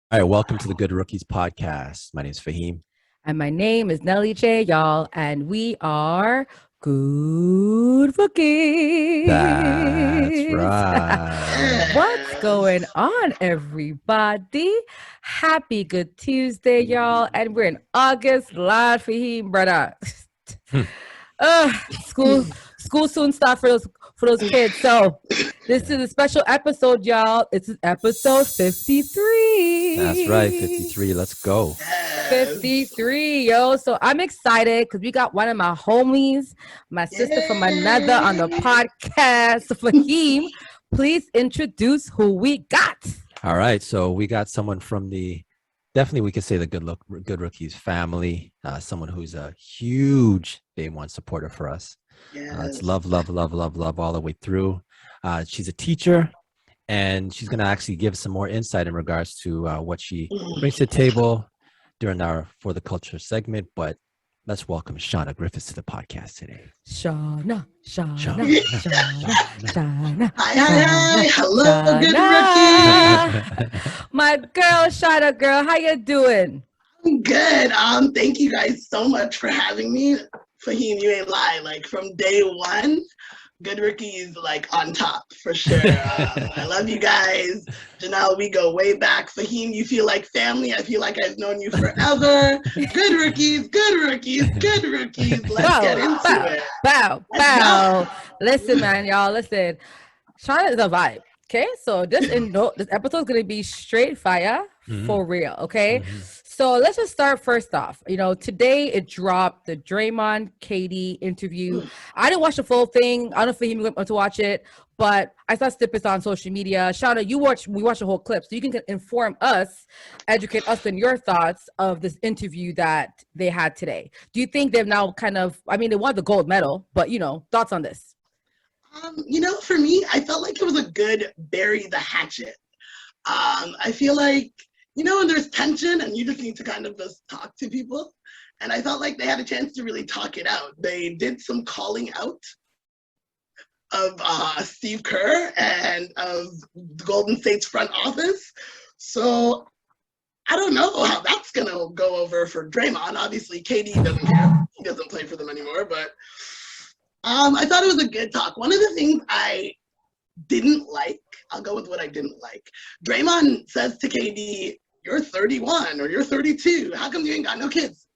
All right, welcome to the Good Rookies podcast. My name is Faheem. And my name is Nelly J, y'all, and we are good That's rookies. right. What's going on, everybody? Happy Good Tuesday, y'all. And we're in August. Lord Faheem, brother. uh, school school soon start for those kids. So this is a special episode, y'all. It's episode 53. That's right, 53. Let's go. 53, yo. So I'm excited because we got one of my homies, my sister from another on the podcast. Faheem, please introduce who we got. All right, so we got someone from definitely we could say the Good Rookies family, someone who's a huge Day One supporter for us. It's love all the way through. She's a teacher, and she's going to actually give some more insight in regards to what she brings to the table during our For the Culture segment. But let's welcome Shauna Griffiths to the podcast today. Shauna. Hi. Hello, Good Rookie. My girl, Shauna girl, how you doing? I'm good. Thank you guys so much for having me. Faheem, you ain't lie. Like from day one, Good Rookies like on top for sure. I love you guys. Janelle, we go way back. Faheem, you feel like family. I feel like I've known you forever. Good Rookies. Let's get into it. Bow. Listen, man, y'all, listen. Shauna is a vibe. Okay, so this episode is gonna be straight fire for real. Okay, so let's just start first off. Today it dropped the Draymond Katie interview. I didn't watch the full thing. I don't know if you went to watch it, but I saw snippets on social media. Shauna, we watched the whole clip, so you can inform us, educate us on your thoughts of this interview that they had today. Do you think they've now they won the gold medal, but thoughts on this? For me, I felt like it was a good bury the hatchet. I feel like, when there's tension and you just need to kind of just talk to people. And I felt like they had a chance to really talk it out. They did some calling out of Steve Kerr and of Golden State's front office. So I don't know how that's going to go over for Draymond. Obviously, KD doesn't care. He doesn't play for them anymore, but I thought it was a good talk. One of the things I didn't like, I'll go with what I didn't like. Draymond says to KD, you're 31 or you're 32. How come you ain't got no kids?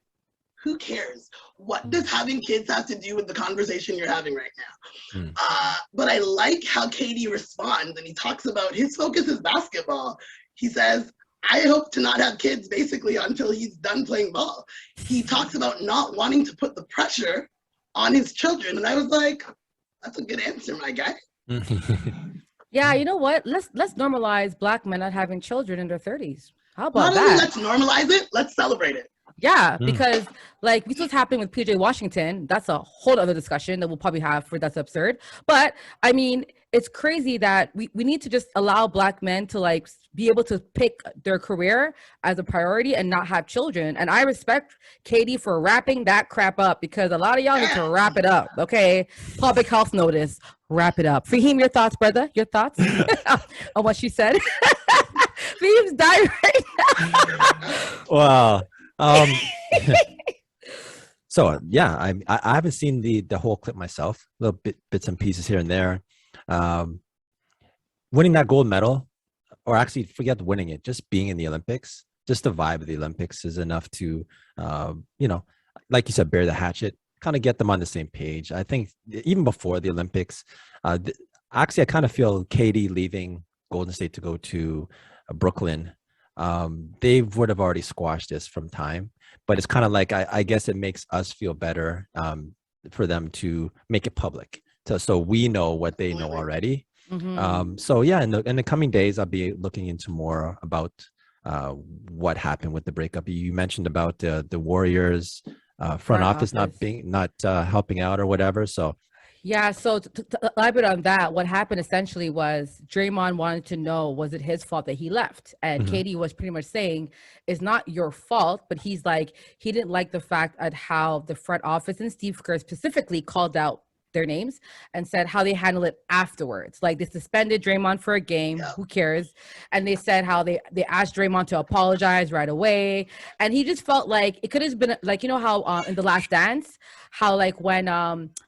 Who cares? What does having kids have to do with the conversation you're having right now? But I like how KD responds, and he talks about his focus is basketball. He says, I hope to not have kids basically until he's done playing ball. He talks about not wanting to put the pressure on his children, and I was like, that's a good answer, my guy. Yeah, you know what? Let's normalize Black men not having children in their 30s. How about Not only that? let's normalize it, let's celebrate it. Yeah, because we see what's happening with PJ Washington. That's a whole other discussion that we'll probably have for That's Absurd. But I mean, it's crazy that we need to just allow Black men to be able to pick their career as a priority and not have children. And I respect Katie for wrapping that crap up, because a lot of y'all need to wrap it up. Okay, public health notice, wrap it up. Faheem, your thoughts, brother? Your thoughts on what she said? Faheem's dying right now. Wow. So yeah, I haven't seen the whole clip myself. Little bits and pieces here and there. Winning that gold medal, or actually forget winning it, just being in the Olympics, just the vibe of the Olympics is enough to, like you said, bury the hatchet, kind of get them on the same page. I think even before the Olympics, actually I kind of feel Katie leaving Golden State to go to Brooklyn, they would have already squashed this from time, but it's kind of like, I guess it makes us feel better for them to make it public, so we know what they know already. So yeah, in the coming days, I'll be looking into more about what happened with the breakup. You mentioned about the Warriors front office not helping out or whatever. So yeah, so to elaborate on that, what happened essentially was Draymond wanted to know, was it his fault that he left? And Katie was pretty much saying, it's not your fault, but he's like, he didn't like the fact at how the front office and Steve Kerr specifically called out their names and said how they handle it afterwards. Like they suspended Draymond for a game. Yeah. Who cares? And they said how they asked Draymond to apologize right away. And he just felt like it could have been like, you know how in The Last Dance, how like when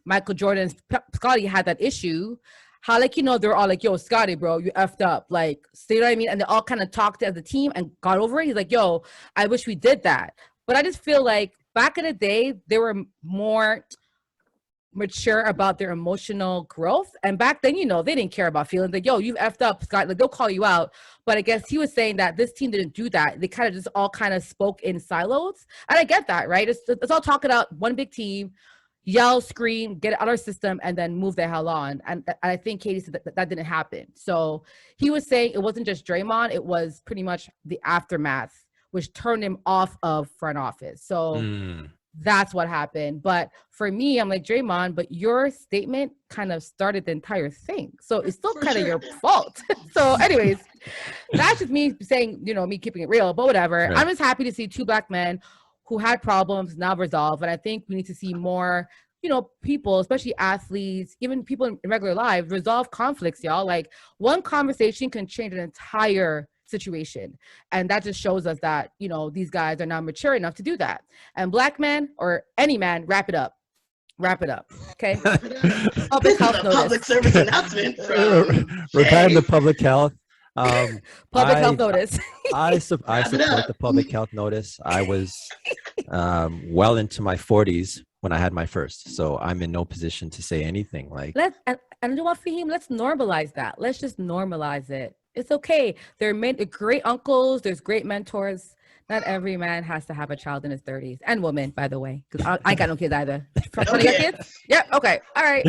Michael Jordan's Scottie had that issue, how like, you know, they're all like, yo, Scottie, bro, you effed up. Like, see what I mean? And they all kind of talked as a team and got over it. He's like, yo, I wish we did that. But I just feel like back in the day, they were more mature about their emotional growth. And back then, you know, they didn't care about feelings. Like, yo, you've effed up, Scott. Like, they'll call you out. But I guess he was saying that this team didn't do that. They kind of just all kind of spoke in silos. And I get that, right? It's all talking about one big team, yell, scream, get it out of our system, and then move the hell on. And I think Katie said that didn't happen. So he was saying it wasn't just Draymond. It was pretty much the aftermath, which turned him off of front office. So that's what happened. But for me, I'm like, Draymond, but your statement kind of started the entire thing. So it's still kind of your fault. So anyways, that's just me saying, you know, me keeping it real, but whatever. Right. I'm just happy to see two Black men who had problems now resolved. And I think we need to see more, you know, people, especially athletes, even people in regular lives, resolve conflicts, y'all. Like one conversation can change an entire situation. And that just shows us that, you know, these guys are now mature enough to do that. And Black men or any man, wrap it up. Wrap it up. Okay. Public health notice. Public service announcement. Regarding the public health. Public health notice. I support the public health notice. I was well into my 40s when I had my first, so I'm in no position to say anything. Like, and you know what, Faheem, let's normalize that. Let's just normalize it. It's okay. There are great uncles. There's great mentors. Not every man has to have a child in his 30s, and woman, by the way, because I ain't got no kids either. You got kids? Yep. Okay. All right.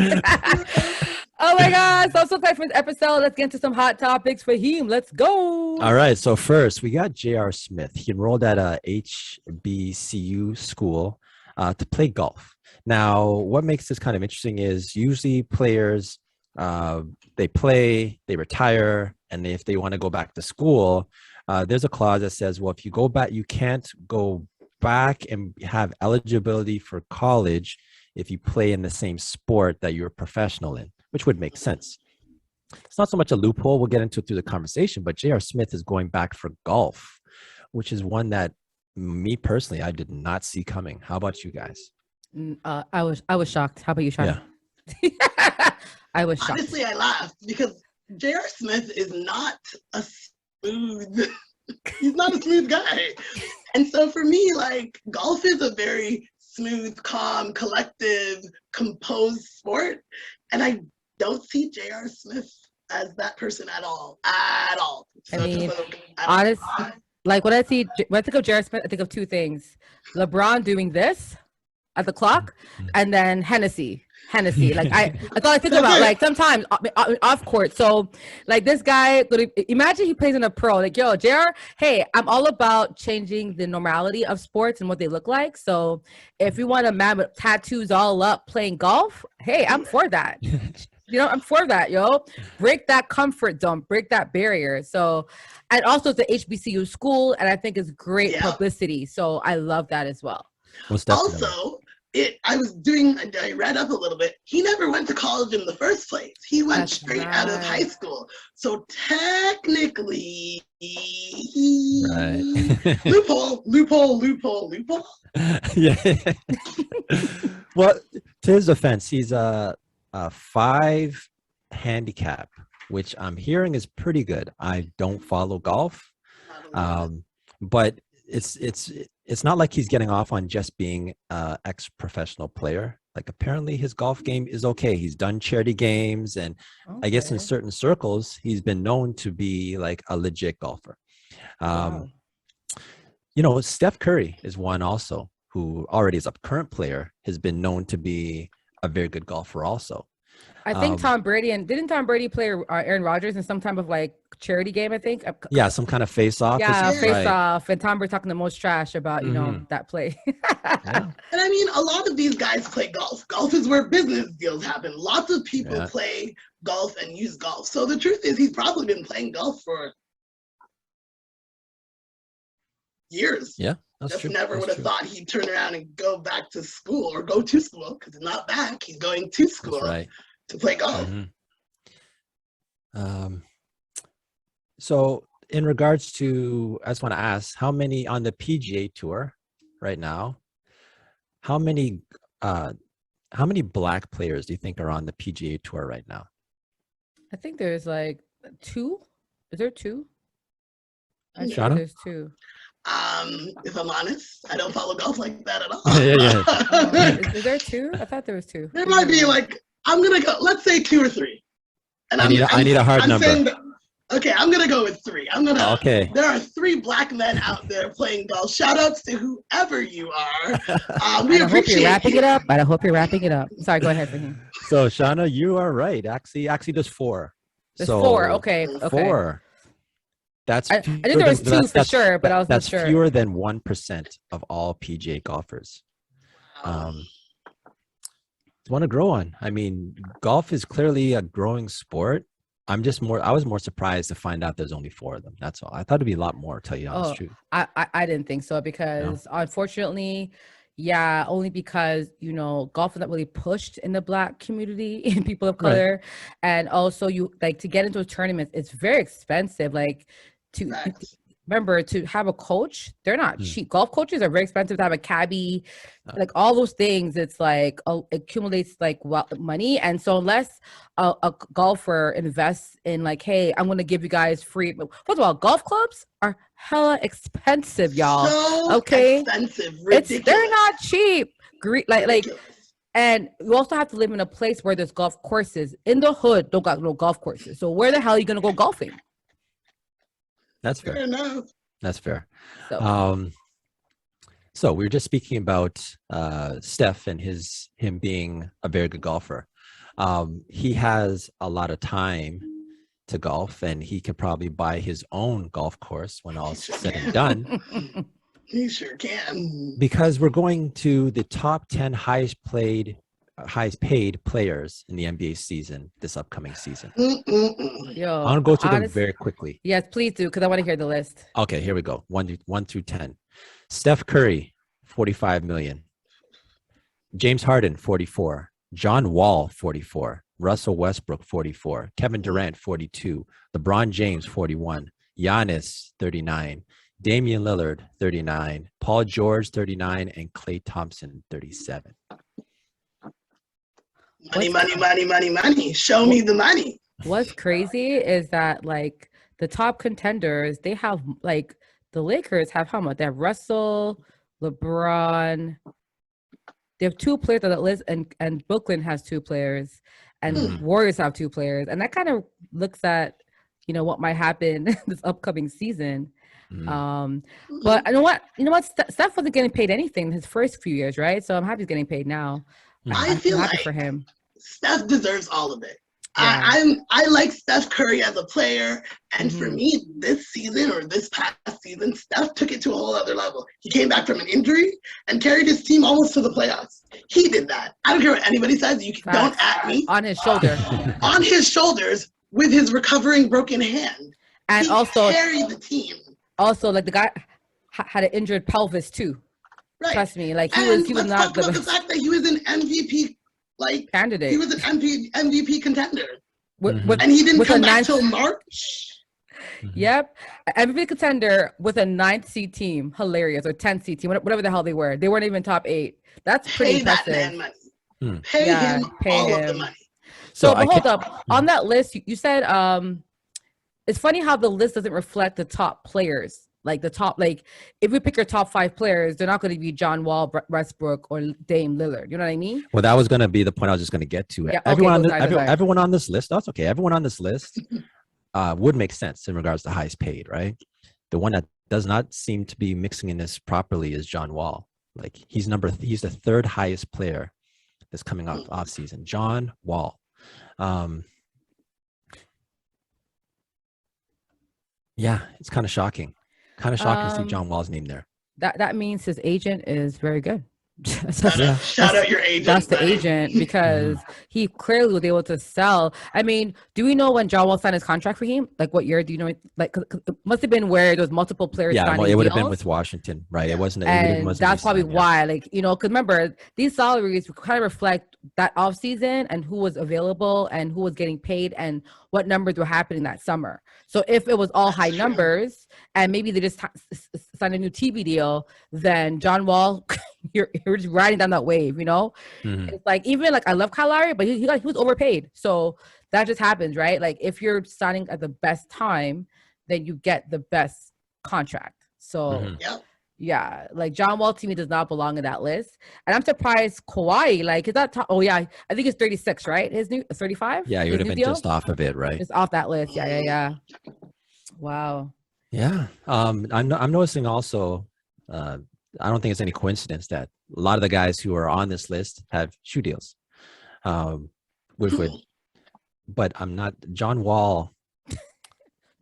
Oh my God. So excited for this episode. Let's get into some hot topics. Faheem, let's go. All right. So first, we got J.R. Smith. He enrolled at a HBCU school to play golf. Now, what makes this kind of interesting is usually players, they play, they retire, and if they want to go back to school, there's a clause that says, well, if you go back, you can't go back and have eligibility for college if you play in the same sport that you're a professional in, which would make sense. It's not so much a loophole. We'll get into it through the conversation, but J.R. Smith is going back for golf, which is one that me personally, I did not see coming. How about you guys? I was shocked. How about you, Shauna? Yeah. I was shocked. Honestly, I laughed because J.R. Smith is not a smooth, he's not a smooth guy. And so for me, like, golf is a very smooth, calm, collective, composed sport. And I don't see J.R. Smith as that person at all. At all. I mean, honestly, like when I think of J.R. Smith, I think of two things. LeBron doing this at the clock, and then Hennessy. Like that's all I think about, like sometimes off court. So like this guy, imagine he plays in a pro, like, yo, JR, hey, I'm all about changing the normality of sports and what they look like. So if you want a man with tattoos all up playing golf, hey, I'm for that. You know, I'm for that, yo. Break that comfort zone, break that barrier. So, and also it's the HBCU school, and I think it's great publicity. So I love that as well. Also, I read up a little bit. He never went to college in the first place. He went straight out of high school. So technically, loophole. Yeah. Well, to his defense, he's a 5 handicap, which I'm hearing is pretty good. I don't follow golf, but it's not like he's getting off on just being an ex-professional player. Like apparently his golf game is okay. He's done charity games, and I guess in certain circles he's been known to be like a legit golfer. You know, Steph Curry is one also who already is a current player, has been known to be a very good golfer also. I think Tom Brady, and didn't Tom Brady play Aaron Rodgers in some type of like charity game, I think? Yeah, some kind of face-off. Yeah, face-off. And Tom Brady talking the most trash about, you know, that play. And I mean, a lot of these guys play golf. Golf is where business deals happen. Lots of people play golf and use golf. So the truth is he's probably been playing golf for years. Yeah. Just never would have thought he'd turn around and go back to school or go to school, because he's not back. He's going to school to play golf. So in regards to, I just want to ask, how many on the PGA Tour right now, how many Black players do you think are on the PGA Tour right now? I think there's like 2. Is there 2? I'm sure Shauna? there's 2. If I'm honest, I don't follow golf like that at all. Is there 2? I thought there was 2. There might be like, I'm gonna go. Let's say 2 or 3. And I need a hard number. Okay, I'm gonna go with 3. Okay. There are 3 Black men out there playing golf. Shout outs to whoever you are. We I hope you're wrapping it up. I hope you're wrapping it up. Sorry, go ahead, Faheem. So Shauna, you are right. Actually, there's 4. There's 4. Okay. 4. That's I knew there was 2 for sure, but I wasn't sure. That's fewer than 1% of all PGA golfers. Want to grow on. I mean, golf is clearly a growing sport. I was more surprised to find out there's only 4 of them. That's all. I thought it'd be a lot more, to tell you the honest truth. I didn't think so, because unfortunately, only because, golf is not really pushed in the Black community and people of color. Right. And also to get into a tournament, it's very expensive. Like remember, to have a coach, they're not cheap. Golf coaches are very expensive. To have a cabbie, like all those things, it's like accumulates like money. And so unless a golfer invests in like, hey, I'm going to give you guys free. First of all, golf clubs are hella expensive, y'all. So expensive, ridiculous. They're not cheap. Like. And you also have to live in a place where there's golf courses. In the hood, don't got no golf courses. So where the hell are you going to go golfing? That's fair. That's fair. So we were just speaking about Steph and him being a very good golfer. He has a lot of time to golf, and he could probably buy his own golf course when all's said and done. He sure can. Because we're going to the top 10 highest paid players in the NBA season this upcoming season. Yo, I'm gonna go through them very quickly. Yes, please do, because I want to hear the list. Okay, here we go. 1 through 10. Steph Curry, 45 million. James Harden, 44. John Wall, 44. Russell Westbrook, 44. Kevin Durant, 42. LeBron James, 41. Giannis, 39. Damian Lillard, 39. Paul George, 39. And Klay Thompson, 37. Money. Show me the money. What's crazy is that like the top contenders, they have like the Lakers have how much? They have Russell, LeBron. They have 2 players on the list, and Brooklyn has 2 players, and Warriors have 2 players, and that kind of looks at what might happen this upcoming season. But you know what? Steph wasn't getting paid anything his first few years, right? So I'm happy he's getting paid now. I feel happy like for him. Steph deserves all of it. Yeah. I like Steph Curry as a player, and for me, this season or this past season, Steph took it to a whole other level. He came back from an injury and carried his team almost to the playoffs. He did that. I don't care what anybody says. Don't at me. On his shoulder. On his shoulders with his recovering broken hand. And he also carried the team. Also, like the guy had an injured pelvis too. Right. Trust me, like he was not the fact that he was an MVP candidate. He was an MVP contender, and he didn't come back till March. Yep, MVP contender with a 9th seed team, hilarious, or 10th seed team, whatever the hell they were. They weren't even top 8. That's pretty impressive. That man money. Pay him all of the money. So but hold up, on that list, you said it's funny how the list doesn't reflect the top players. Like the top, like if we pick your top 5 players, they're not going to be John Wall, Westbrook, or Dame Lillard. You know what I mean? Well, that was going to be the point I was just going to get to. Yeah, everyone on this list, that's okay. Everyone on this list would make sense in regards to highest paid, right? The one that does not seem to be mixing in this properly is John Wall. Like he's the 3rd highest player that's coming off season. John Wall. Yeah, it's kind of shocking. Kind of shocking to see John Wall's name there. That means his agent is very good. Shout out your agent. That's the agent, because he clearly was able to sell. I mean, do we know when John Wall signed his contract for him? Like what year? Do you know? Like, 'cause it must have been where there was multiple players. Yeah, signing it would have been deals. with Washington, right? It wasn't. And wasn't that's probably re-signed, why, like, you know, because remember, these salaries kind of reflect that off season and who was available and who was getting paid and what numbers were happening that summer. So if it was all high numbers and maybe they just signed a new TV deal, then John Wall, you're just riding down that wave, you know? It's like, even like, I love Kyle Lowry, but he was overpaid. So that just happens, right? Like, if you're signing at the best time, then you get the best contract. So yeah, like John Wall to me does not belong in that list. And I'm surprised Kawhi, like, is that oh yeah, I think it's 36, right? His new 35? Yeah, he would have been just off of it, right? Just off that list. Yeah. Wow. Yeah. I'm noticing also, I don't think it's any coincidence that a lot of the guys who are on this list have shoe deals. But I'm not John Wall.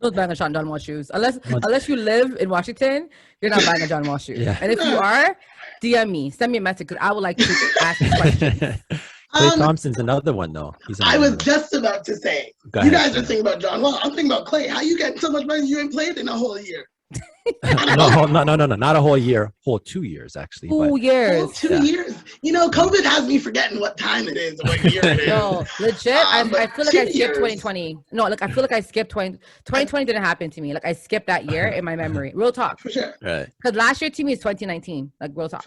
Don't buy a John Wall shoes unless you live in Washington. You're not buying a John Wall shoes. Yeah. And if you are, DM me, send me a message, because I would like to ask this question. Klay Thompson's another one though. I was just about to say, you guys are thinking about John Wall. I'm thinking about Klay. How you getting so much money you ain't played in a whole year? No, not a whole year, whole 2 years actually. 2 years. Whole 2 years. You know, COVID has me forgetting what time it is, what year it is. No, legit. I feel like I skipped 2020. No, like I feel like I skipped 2020 didn't happen to me. Like I skipped that year in my memory. Real talk. For sure. Right. Because last year to me is 2019. Like real talk.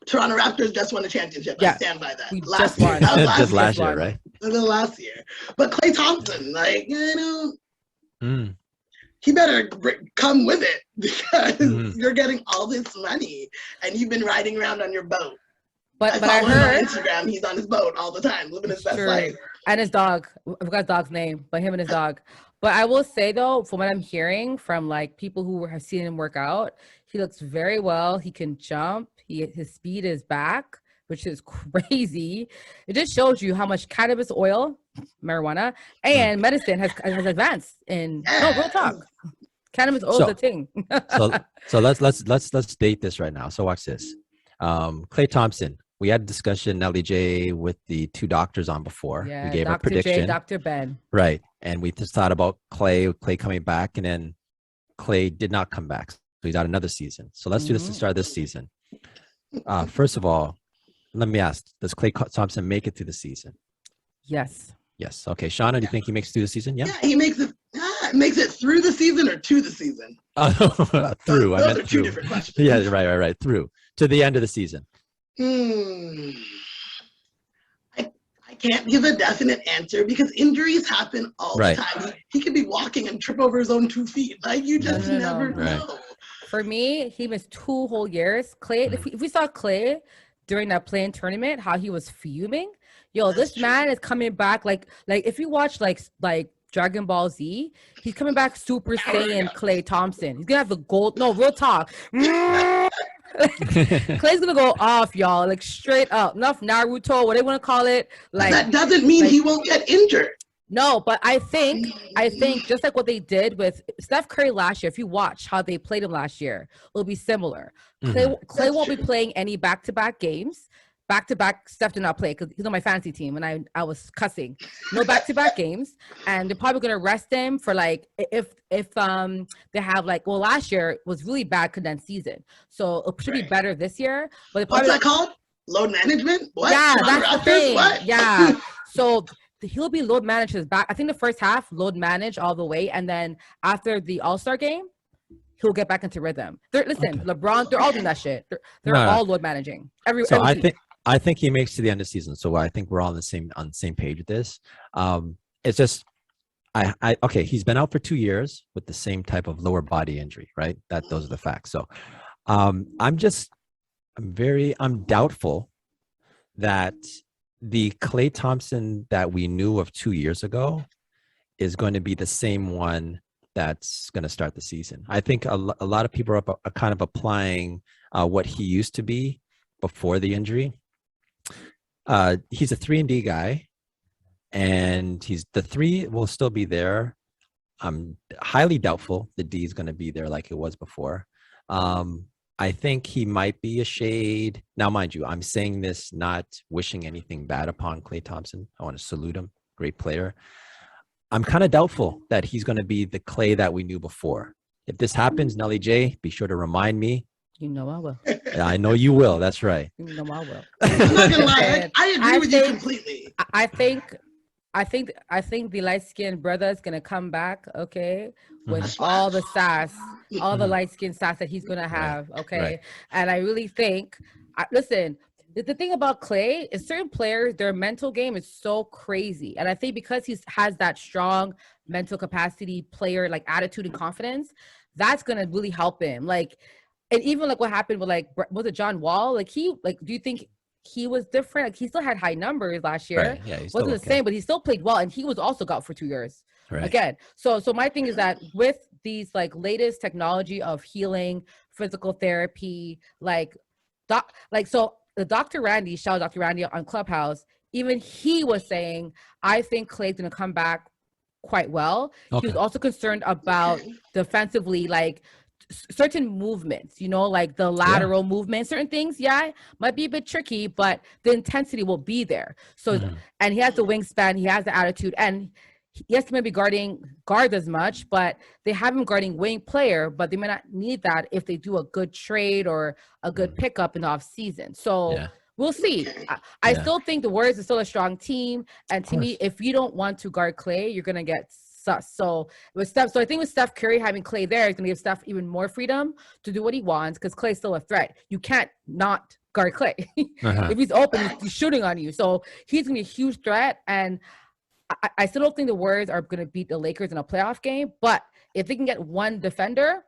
Toronto Raptors just won a championship. Yeah. I stand by that. We Last just year. won. That was Just last year, right? Last year. But Klay Thompson, like, you know, he better come with it, because you're getting all this money and you've been riding around on your boat. But I follow him heard on Instagram, he's on his boat all the time, living his best life. And his dog. I forgot his dog's name, but him and his dog. But I will say though, from what I'm hearing from like people who have seen him work out, he looks very well. He can jump. His speed is back, which is crazy. It just shows you how much cannabis oil, marijuana, and medicine has advanced in real talk. Cannabis oil is a thing. so let's date this right now. So watch this. Klay Thompson. We had a discussion, Nelly J, with the two doctors on before. Yeah, we gave Dr. a prediction. J, Dr. Ben. Right. And we just thought about Klay coming back, and then Klay did not come back. So he's out another season. So let's do this to start this season. First of all, let me ask, does Klay Thompson make it through the season? Yes. Yes. Okay. Shauna, do you think he makes it through the season? Yeah. Yeah, he makes it through the season or to the season? Through. Those are two different questions. Yeah, right. Through to the end of the season. I can't give a definite answer because injuries happen all the time. He could be walking and trip over his own 2 feet. Like, you just never know. For me, he missed 2 whole years. Klay, if we saw Klay during that play-in tournament, how he was fuming. This man is coming back like if you watch like Dragon Ball Z, he's coming back Super Saiyan Klay Thompson. He's gonna have the gold. No, real talk. Klay's gonna go off, y'all, like straight up. Enough Naruto, what they want to call it. Like, that doesn't mean he won't get injured. No, but I think just like what they did with Steph Curry last year, if you watch how they played him last year, it'll be similar. Klay won't be playing any back-to-back games. Back-to-back, Steph did not play because he's on my fantasy team, and I was cussing. No back-to-back games, and they're probably gonna rest him for like if they have like, well, last year was really bad condensed season, so it should be better this year. But what's that called? Load management? What? Yeah, that's the thing. What? Yeah, so he'll be load managed his back. I think the first half load manage all the way, and then after the All-Star game, he'll get back into rhythm. LeBron, they're all doing that shit. They're all load managing. Every I think he makes to the end of the season. So I think we're all on the same page with this. It's just okay, he's been out for 2 years with the same type of lower body injury, right? Those are the facts. So I'm doubtful that the Klay Thompson that we knew of 2 years ago is going to be the same one that's going to start the season. I think a lot of people are kind of applying what he used to be before the injury. He's a 3-and-D guy, and the 3 will still be there. I'm highly doubtful the D is going to be there like it was before. I think he might be a shade. Now, mind you, I'm saying this not wishing anything bad upon Klay Thompson. I want to salute him. Great player. I'm kind of doubtful that he's going to be the Klay that we knew before. If this happens, Nelly J, be sure to remind me. You know I will. Yeah, I know you will. That's right. You know I will. I'm not gonna lie. I agree with you completely. I think the light-skinned brother is gonna come back, okay, with all the sass, all the light-skinned sass that he's gonna have, okay. Right. And I really think, listen, the thing about Klay is certain players, their mental game is so crazy, and I think because he has that strong mental capacity, player like attitude and confidence, that's gonna really help him. Like, and even like what happened with like, was it John Wall? Like do you think he was different? Like he still had high numbers last year. Right. Yeah, wasn't the same, but he still played well, and he was also out for 2 years. Right. Again, so my thing is that with these like latest technology of healing, physical therapy, so the Dr. Randy, shout out Dr. Randy on Clubhouse, even he was saying, I think Klay's gonna come back quite well. Okay. He was also concerned about defensively, like certain movements, like the lateral movement, certain things, might be a bit tricky, but the intensity will be there. So, and he has the wingspan, he has the attitude, and yes, he may be guarding guards as much, but they have him guarding wing player, but they may not need that if they do a good trade or a good pickup in the off season. So we'll see. I still think the Warriors are still a strong team. And to me, if you don't want to guard Klay, you're going to get sus. So I think with Steph Curry having Klay there, it's going to give Steph even more freedom to do what he wants because Klay's still a threat. You can't not guard Klay. If he's open, he's shooting on you. So he's going to be a huge threat. And I still don't think the Warriors are going to beat the Lakers in a playoff game, but if they can get one defender,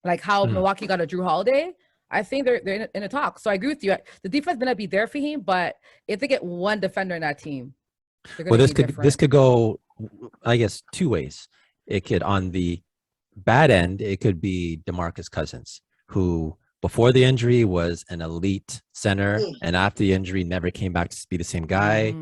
like how Milwaukee got a Drew Holiday, I think they're in a talk. So I agree with you. The defense may not be there for him, but if they get one defender in that team, this could go, I guess, two ways. It could, on the bad end, it could be DeMarcus Cousins, who before the injury was an elite center, and after the injury never came back to be the same guy.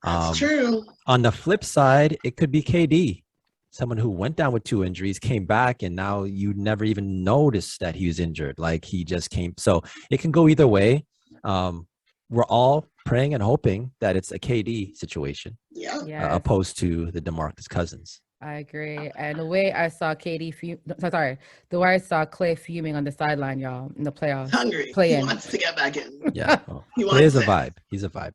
That's true. On the flip side, it could be KD, someone who went down with 2 injuries, came back, and now you never even noticed that he was injured. Like he just came. So it can go either way. We're all praying and hoping that it's a KD situation, opposed to the DeMarcus Cousins. I agree. And the way I saw the way I saw Klay fuming on the sideline, y'all, in the playoffs. Hungry. He wants to get back in. Yeah. He is a vibe. He's a vibe.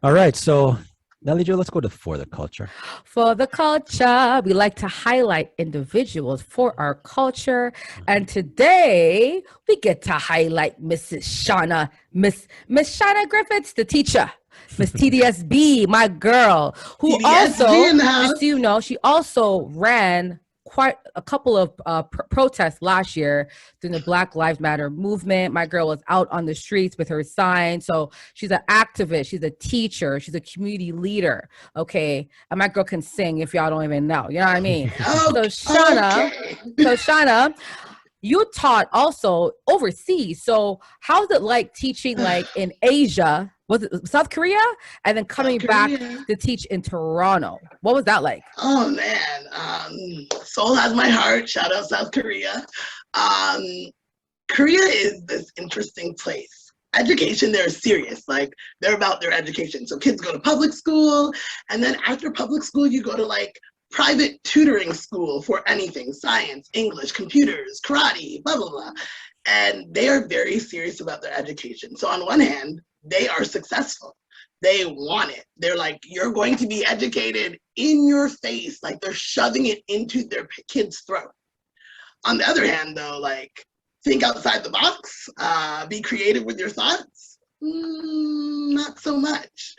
All right. So, Nelly Jo, let's go to For the Culture. For the culture, we like to highlight individuals for our culture. And today we get to highlight Miss Shauna Griffiths, the teacher. Miss TDSB, my girl, who TDSB also, she also ran quite a couple of protests last year during the Black Lives Matter movement. My girl was out on the streets with her sign. So she's an activist. She's a teacher. She's a community leader. Okay. And my girl can sing if y'all don't even know. You know what I mean? So Shauna, you taught also overseas. So how's it like teaching like in Asia? Was it South Korea? And then coming back to teach in Toronto. What was that like? Oh man, Seoul has my heart. Shout out South Korea. Korea is this interesting place. Education there is serious. Like they're about their education. So kids go to public school, and then after public school, you go to like private tutoring school for anything, science, English, computers, karate, blah, blah, blah. And they are very serious about their education. So on one hand, they are successful. They want it. They're like, you're going to be educated in your face. Like they're shoving it into their kids' throat. On the other hand, though, like think outside the box, be creative with your thoughts. Not so much.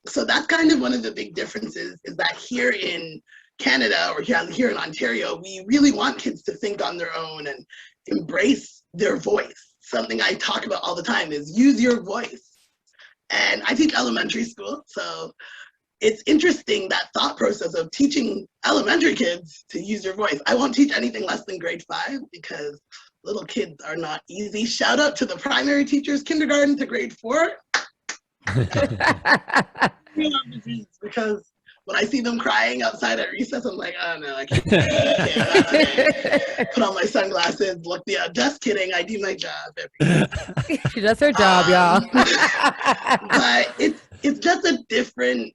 So that's kind of one of the big differences is that here in Canada or here in Ontario, we really want kids to think on their own and embrace their voice. Something I talk about all the time is use your voice. And I teach elementary school, so it's interesting that thought process of teaching elementary kids to use your voice. I won't teach anything less than grade 5 because little kids are not easy. Shout out to the primary teachers, kindergarten to grade 4. Because when I see them crying outside at recess, I'm like, oh no, I can't. Not today. Put on my sunglasses, look the just kidding. I do my job every day. She does her job, y'all. But it's just a different.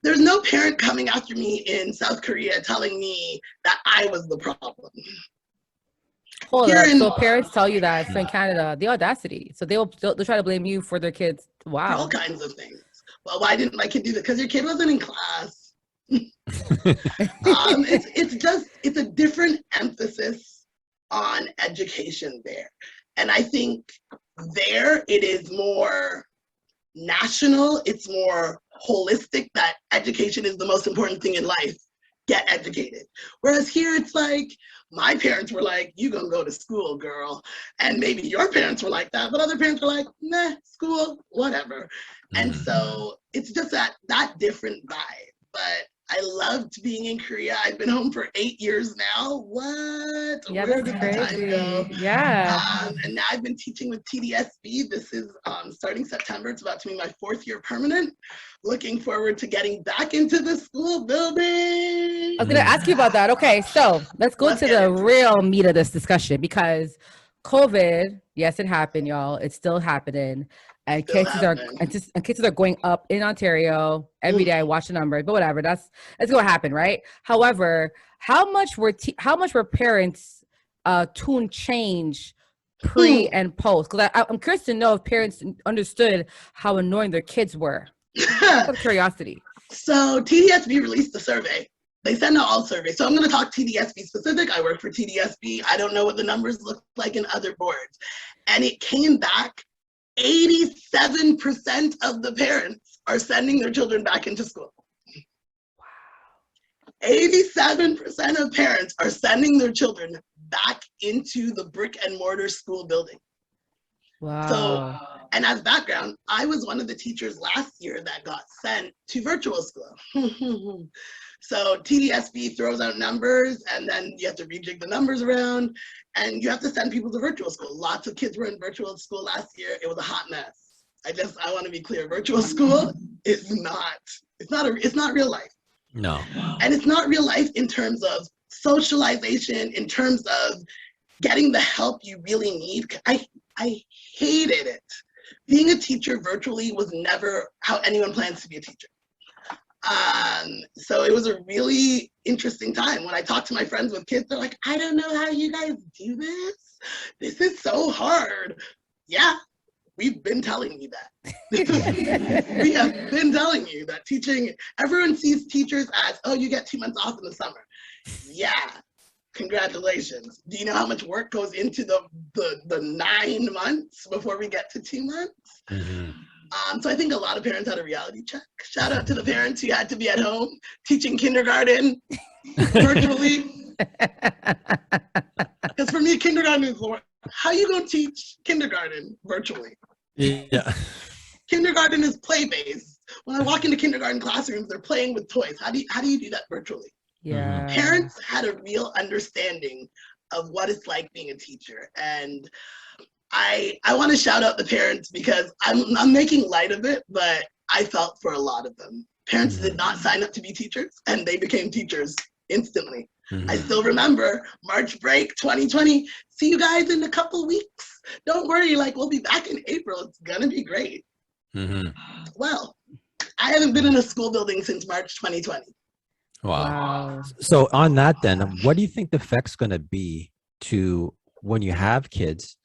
There's no parent coming after me in South Korea telling me that I was the problem. Hold up. So parents tell you that in Canada, the audacity. So they'll try to blame you for their kids. Wow. For all kinds of things. Well, why didn't my kid do that? Because your kid wasn't in class. It's a different emphasis on education there. And I think there it is more national, it's more holistic, that education is the most important thing in life. Get educated. Whereas here it's like, my parents were like, you gonna go to school, girl. And maybe your parents were like that, but other parents were like, nah, school, whatever. And so it's just that different vibe. But I loved being in Korea. I've been home for 8 years now. What? Yeah, Where that's did the time go? Yeah. And now I've been teaching with TDSB. This is starting September. It's about to be my 4th year permanent. Looking forward to getting back into the school building. I was going to ask you about that. Okay, so let's go to the real meat of this discussion, because COVID, yes, it happened, y'all. It's still happening. And cases are going up in Ontario every day. I watch the numbers, but whatever. That's what happened, right? However, how much were parents tune change pre and post? Because I'm curious to know if parents understood how annoying their kids were. Out of curiosity. So TDSB released a survey. They send out all surveys. So I'm going to talk TDSB specific. I work for TDSB. I don't know what the numbers look like in other boards. And it came back 87% of the parents are sending their children back into school. Wow. 87% of parents are sending their children back into the brick and mortar school building. Wow. So, and as background, I was one of the teachers last year that got sent to virtual school. So TDSB throws out numbers, and then you have to rejig the numbers around, and you have to send people to virtual school. Lots of kids were in virtual school last year. It was a hot mess. I want to be clear. Virtual school is it's not real life. No. And it's not real life in terms of socialization, in terms of getting the help you really need. I hated it. Being a teacher virtually was never how anyone plans to be a teacher. So it was a really interesting time. When I talk to my friends with kids, they're like, I don't know how you guys do this. This is so hard. Yeah, we've been telling you that. We have been telling you that teaching, everyone sees teachers as, oh, you get 2 months off in the summer. Yeah, congratulations. Do you know how much work goes into the 9 months before we get to 2 months? Mm-hmm. So I think a lot of parents had a reality check. Shout out to the parents who had to be at home teaching kindergarten virtually. Because for me, kindergarten is how you gonna teach kindergarten virtually? Yeah. Kindergarten is play-based. When I walk into kindergarten classrooms, they're playing with toys. How do you do that virtually? Yeah. Parents had a real understanding of what it's like being a teacher, and I want to shout out the parents, because I'm making light of it, but I felt for a lot of them. Parents did not sign up to be teachers, and they became teachers instantly. Mm-hmm. I still remember March break 2020. See you guys in a couple weeks. Don't worry, we'll be back in April. It's gonna be great. Mm-hmm. Well, I haven't been in a school building since March 2020. Wow. So on that then, what do you think the effect's gonna be to when you have kids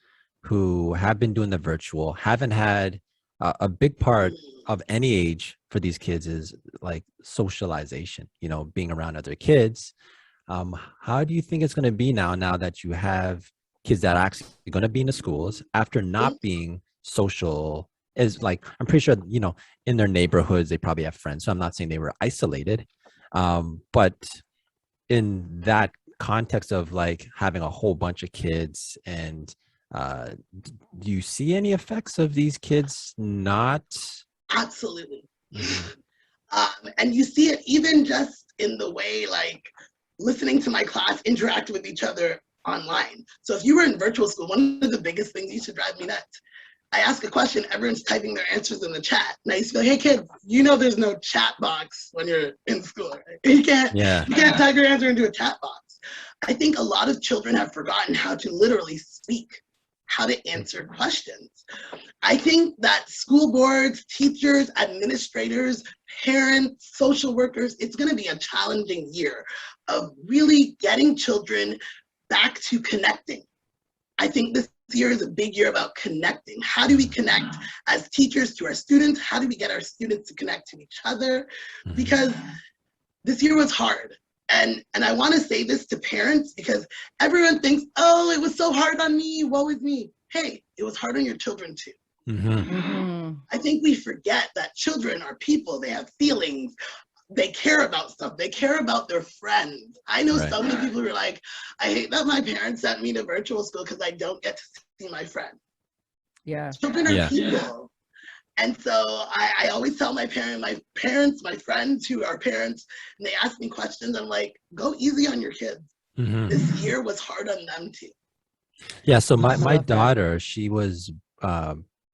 who have been doing the virtual, haven't had a big part of any age for these kids is like socialization, being around other kids. How do you think it's going to be now that you have kids that are actually going to be in the schools after not being social? Is like, I'm pretty sure, in their neighborhoods, they probably have friends. So I'm not saying they were isolated. But in that context of like having a whole bunch of kids, and do you see any effects of these kids not? Absolutely. Mm-hmm. And you see it even just in the way listening to my class interact with each other online. So if you were in virtual school, one of the biggest things used to drive me nuts, I ask a question, everyone's typing their answers in the chat. And I used to go, hey kids, you know there's no chat box when you're in school, right? You can't type your answer into a chat box. I think a lot of children have forgotten how to literally speak, how to answer questions. I think that school boards, teachers, administrators, parents, social workers, it's gonna be a challenging year of really getting children back to connecting. I think this year is a big year about connecting. How do we connect as teachers to our students? How do we get our students to connect to each other? Because this year was hard. And I want to say this to parents because everyone thinks, oh, it was so hard on me, woe is me. Hey, it was hard on your children too. I think we forget that children are people, they have feelings, they care about stuff, they care about their friends. I know so many people who are like, I hate that my parents sent me to virtual school because I don't get to see my friend. Yeah. Children are people. And so I always tell my parents, my friends who are parents, and they ask me questions, I'm like, go easy on your kids. This year was hard on them too. Yeah, so my daughter, she was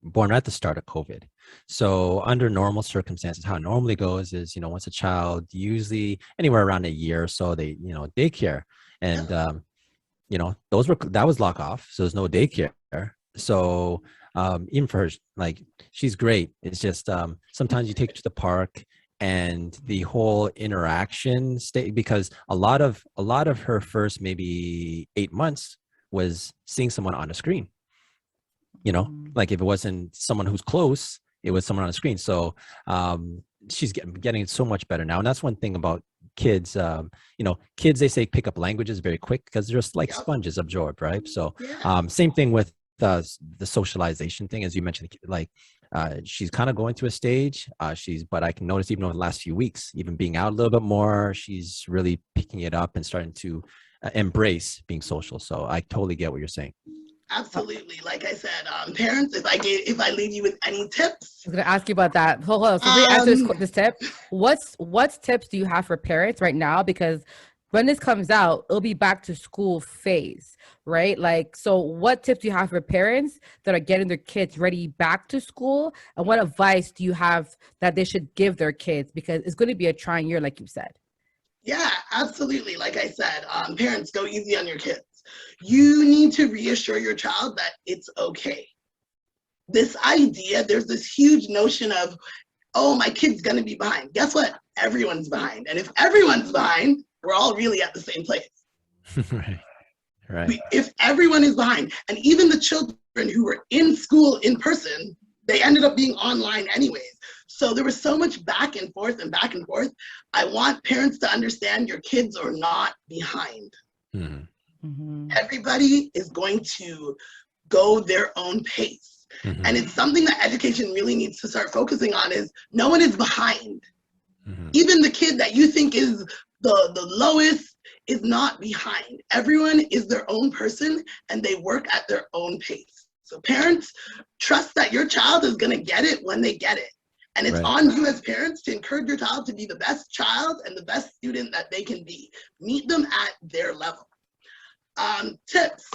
born at the start of COVID. So under normal circumstances, how it normally goes is, you know, once a child, usually anywhere around a year or so, they, you know, daycare. And, you know, that was lock off. So there's no daycare. So even for her, like, she's great. It's just sometimes you take her to the park and the whole interaction because a lot of her first maybe 8 months was seeing someone on a screen. You know, like if it wasn't someone who's close, it was someone on a screen. So she's getting so much better now. And that's one thing about kids. You know, kids, they say pick up languages very quick because they're just like sponges, absorbed, right? So same thing with the socialization thing, as you mentioned, like she's kind of going through a stage. But I can notice even over the last few weeks, even being out a little bit more, she's really picking it up and starting to embrace being social. So I totally get what you're saying. Absolutely. Like I said, parents, if I leave you with any tips. I was going to ask you about that. Hold on. So we answer this tip. What tips do you have for parents right now? Because when this comes out, it'll be back to school phase, right? Like, so what tips do you have for parents that are getting their kids ready back to school? And what advice do you have that they should give their kids? Because it's going to be a trying year, like you said. Yeah, absolutely. Like I said, parents, go easy on your kids. You need to reassure your child that it's okay. This idea, there's this huge notion of, oh, my kid's gonna be behind. Guess what? Everyone's behind. And if everyone's behind, we're all really at the same place. Right. If everyone is behind, and even the children who were in school in person, they ended up being online anyways. So there was so much back and forth and back and forth. I want parents to understand your kids are not behind. Everybody is going to go their own pace. And it's something that education really needs to start focusing on is no one is behind. Even the kid that you think is the lowest is not behind. Everyone is their own person and they work at their own pace. So parents, trust that your child is gonna get it when they get it. And it's on you as parents to encourage your child to be the best child and the best student that they can be. Meet them at their level. Tips,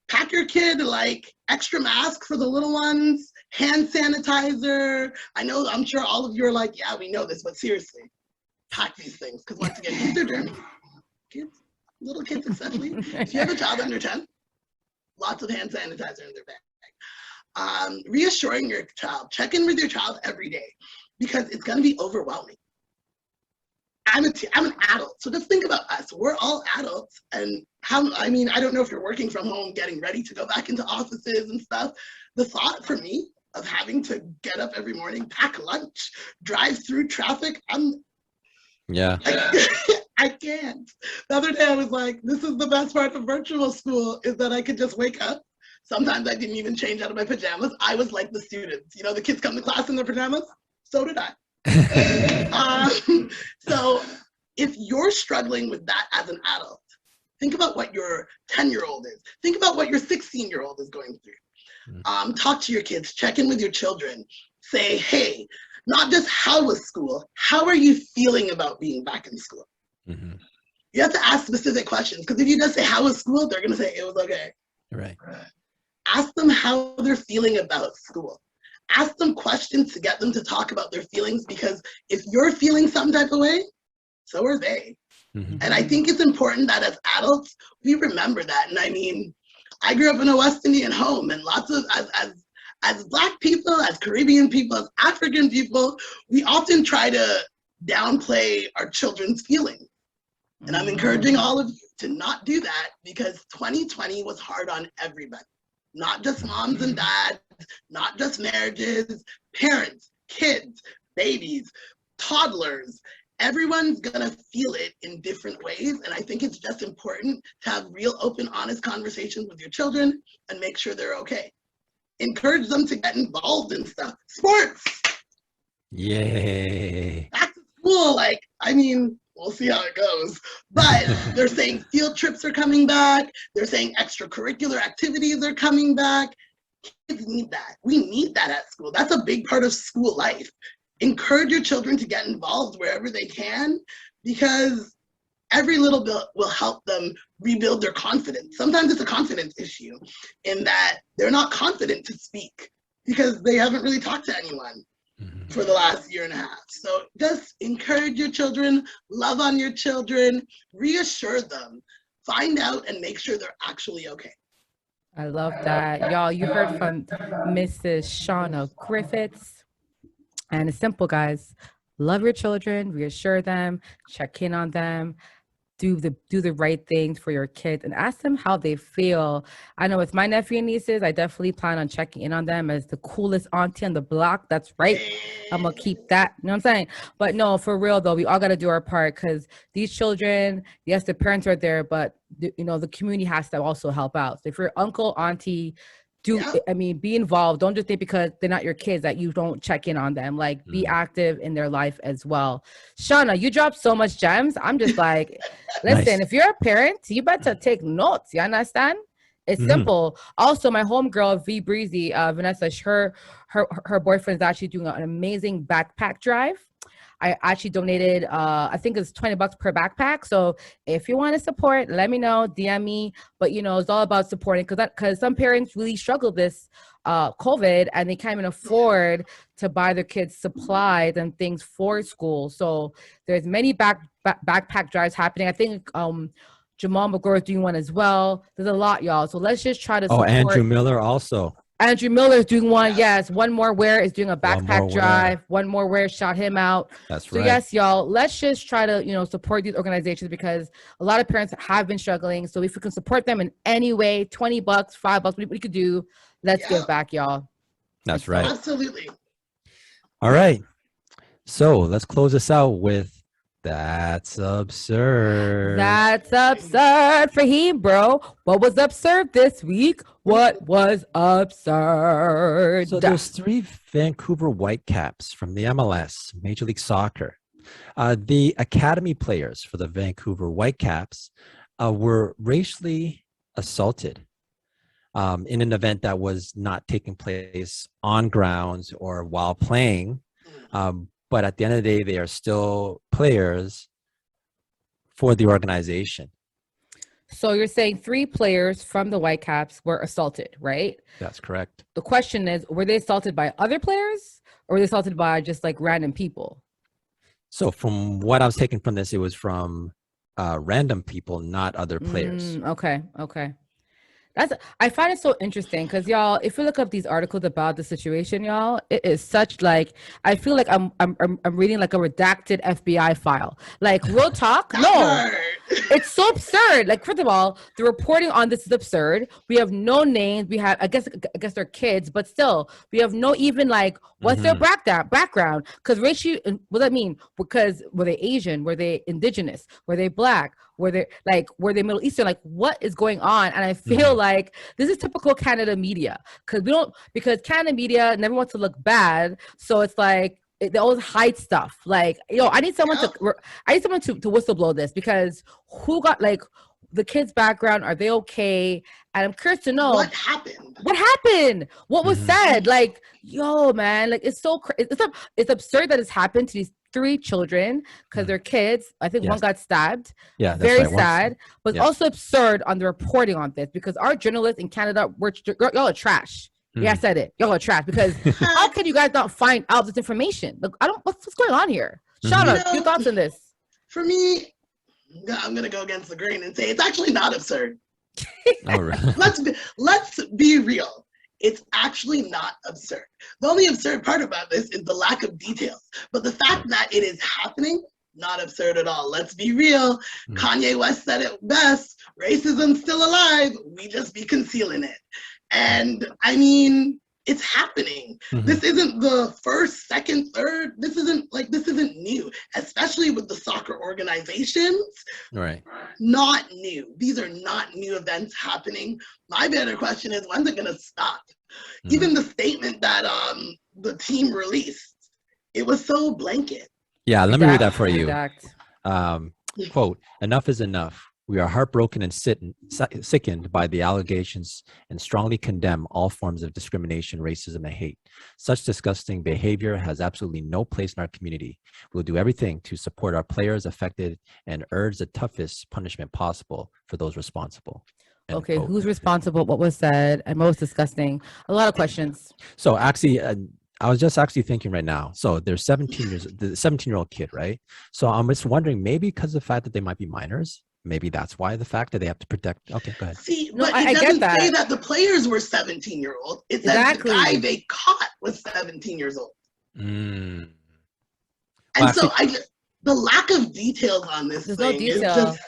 pack your kid like extra mask for the little ones, hand sanitizer. I'm sure all of you are like, yeah, we know this, but seriously, pack these things. Because once again, kids are dirty. Kids, little kids especially. If you have a child under 10, lots of hand sanitizer in their bag. Reassuring your child, check in with your child every day because it's gonna be overwhelming. I'm an adult, so just think about us. We're all adults, and I don't know if you're working from home, getting ready to go back into offices and stuff. The thought for me of having to get up every morning, pack lunch, drive through traffic, I can't. The other day I was like, this is the best part of virtual school is that I could just wake up. Sometimes I didn't even change out of my pajamas. I was like the students. You know, the kids come to class in their pajamas. So did I. So if you're struggling with that as an adult, think about what your 10-year-old is. Think about what your 16-year-old is going through. Talk to your kids, check in with your children. Say, hey, not just how was school, how are you feeling about being back in school? You have to ask specific questions because if you just say, how was school? They're going to say, it was okay. Right. Ask them how they're feeling about school. Ask them questions to get them to talk about their feelings, because if you're feeling some type of way, so are they. Mm-hmm. And I think it's important that as adults, we remember that. And I mean, I grew up in a West Indian home, and lots of, as Black people, as Caribbean people, as African people, we often try to downplay our children's feelings. And I'm encouraging all of you to not do that, because 2020 was hard on everybody. Not just moms and dads, not just marriages, parents, kids, babies, toddlers. Everyone's gonna feel it in different ways. And I think it's just important to have real, open, honest conversations with your children and make sure they're okay. Encourage them to get involved in stuff. Sports. Yay. Back to school, like, I mean, we'll see how it goes. But they're saying field trips are coming back. They're saying extracurricular activities are coming back. Kids need that. We need that at school. That's a big part of school life. Encourage your children to get involved wherever they can, because every little bit will help them rebuild their confidence. Sometimes it's a confidence issue in that they're not confident to speak because they haven't really talked to anyone for the last year and a half. So just encourage your children, love on your children, reassure them, find out and make sure they're actually okay. I love that. Y'all, you heard from Mrs. Shauna Griffiths. And it's simple, guys. Love your children, reassure them, check in on them, do the right things for your kids, and ask them how they feel. I know with my nephew and nieces, I definitely plan on checking in on them as the coolest auntie on the block. That's right. I'm gonna keep that. You know what I'm saying? But no, for real though, we all gotta do our part, because these children, yes, the parents are there, but the community has to also help out. So if your uncle, auntie, be involved. Don't just think because they're not your kids that you don't check in on them. Like, be active in their life as well. Shauna, you dropped so much gems. I'm just like, listen, if you're a parent, you better take notes. You understand? It's simple. Also, my homegirl, V Breezy, Vanessa, her boyfriend is actually doing an amazing backpack drive. I actually donated, I think it's $20 per backpack. So if you want to support, let me know, DM me. But, it's all about supporting, because some parents really struggle this COVID, and they can't even afford to buy their kids supplies and things for school. So there's many backpack drives happening. I think Jamal McGraw is doing one as well. There's a lot, y'all. So let's just try to support. Andrew Miller also. Andrew Miller is doing one. Yes. One More Wear is doing a backpack drive. One More Wear shot him out. That's right. So yes, y'all, let's just try to, support these organizations, because a lot of parents have been struggling. So if we can support them in any way, $20, $5, what we could do, let's give back, y'all. That's right. Absolutely. All right. So let's close this out with That's Absurd. That's absurd. Faheem, bro. What was absurd this week? What was absurd? So there's 3 Vancouver Whitecaps from the MLS, Major League Soccer. The academy players for the Vancouver Whitecaps were racially assaulted in an event that was not taking place on grounds or while playing. But at the end of the day, they are still players for the organization. So you're saying 3 players from the Whitecaps were assaulted, right? That's correct. The question is, were they assaulted by other players, or were they assaulted by just like random people? So from what I was taking from this, it was from random people, not other players. Okay. I find it so interesting, because y'all, if you look up these articles about the situation, y'all, it is such like, I feel like I'm reading like a redacted FBI file. Like, real talk, no, it's so absurd. Like, first of all, the reporting on this is absurd. We have no names. We have, I guess they're kids, but still, we have no even like, what's their background? Because racial, what does that mean? Because were they Asian? Were they indigenous? Were they Black? Were they Middle Eastern? Like, what is going on? And I feel like this is typical Canada media, because Canada media never wants to look bad. So it's like they always hide stuff. Like, I need someone to whistleblow this, because who got like the kid's background? Are they okay? And I'm curious to know what happened. What was said? Like, man, like, it's so it's absurd that it's happened to these 3 children because they're kids. I think one got stabbed. Yeah, that's very right. sad, but it's also absurd on the reporting on this because our journalists in Canada, y'all are trash. Yeah, I said it. Y'all are trash because how can you guys not find out this information? Like, what's going on here? Shauna, your thoughts on this? For me, I'm gonna go against the grain and say it's actually not absurd. Oh, right. Let's be real. It's actually not absurd. The only absurd part about this is the lack of details. But the fact that it is happening, not absurd at all. Let's be real. Kanye West said it best. Racism's still alive. We just be concealing it. And I mean, it's happening. This isn't the first, second, third. This isn't new, especially with the soccer organizations. Right. Not new. These are not new events happening. My better question is, when's it gonna stop? Even the statement that the team released, it was so blanket. Yeah, let me read that for you. Quote, "Enough is enough. We are heartbroken and sickened by the allegations and strongly condemn all forms of discrimination, racism, and hate. Such disgusting behavior has absolutely no place in our community. We'll do everything to support our players affected and urge the toughest punishment possible for those responsible." End Okay, quote. who's responsible? What was said? And most disgusting. A lot of questions. So actually, I was just actually thinking right now. So they're 17 years, the 17-year-old kid, right? So I'm just wondering, maybe because of the fact that they might be minors, maybe that's why the fact that they have to protect. Okay, go ahead. See, No, but I it doesn't get that. say that the players were 17-year-old. It says the guy they caught was 17 years old. And so the lack of details on this thing is just,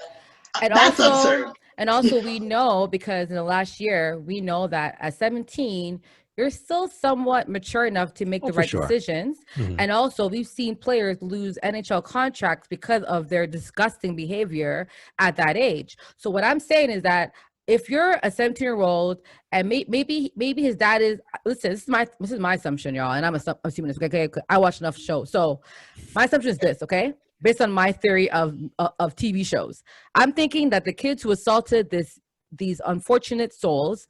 that's absurd. And also we know, because in the last year, we know that at 17, you're still somewhat mature enough to make the right decisions. And also we've seen players lose NHL contracts because of their disgusting behavior at that age. So what I'm saying is that if you're a 17-year-old and maybe his dad is, listen, this is my assumption, y'all, and I'm assuming this, okay? I watch enough shows. So my assumption is this, okay? Based on my theory of TV shows, I'm thinking that the kids who assaulted these unfortunate souls,